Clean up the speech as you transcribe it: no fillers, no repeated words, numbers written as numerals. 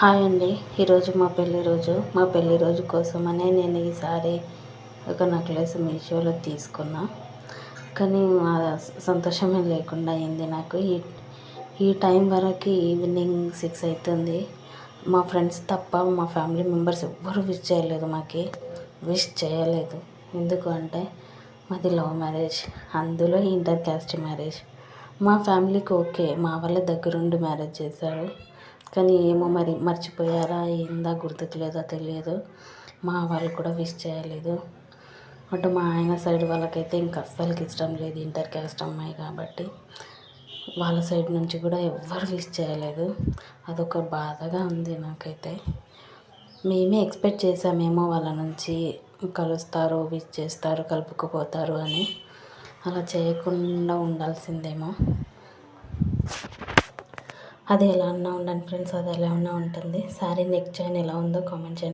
Hi అండి. ఈరోజు మా పెళ్ళి రోజు కోసమనే నేను ఈసారి ఒక నెక్లెస్ మీషోలో తీసుకున్నా. కానీ సంతోషమే లేకుండా అయింది నాకు. ఈ టైం వరకు ఈవినింగ్ 6 అవుతుంది. మా ఫ్రెండ్స్ తప్ప మా ఫ్యామిలీ మెంబర్స్ ఎవ్వరు విష్ చేయలేదు. ఎందుకు అంటే మాది లవ్ మ్యారేజ్, అందులో ఇంటర్ క్యాస్ట్ మ్యారేజ్. మా ఫ్యామిలీకి ఓకే, మా వాళ్ళ దగ్గరుండి మ్యారేజ్ చేశారు. కానీ ఏమో మరి మర్చిపోయారా ఏందా గుర్తుకు లేదో తెలియదు, మా వాళ్ళు కూడా విష్ చేయలేదు. అటు మా ఆయన సైడ్ వాళ్ళకైతే ఇంకా అస్సలకి ఇష్టం లేదు ఇంటర్ క్యాస్ట్ అమ్మాయి కాబట్టి. వాళ్ళ సైడ్ నుంచి కూడా ఎవ్వరు విష్ చేయలేదు. అదొక బాధగా ఉంది నాకైతే. మేమే ఎక్స్పెక్ట్ చేసామేమో వాళ్ళ నుంచి కలుస్తారు, విష్ చేస్తారు, కలుపుకుపోతారు అని. అలా చేయకుండా ఉండాల్సిందేమో. అది ఎలా అన్నా ఉండండి ఫ్రెండ్స్, అది ఎలా ఉన్నా ఉంటుంది. శారీ నెక్ చైన్ ఎలా ఉందో కామెంట్ చేయండి.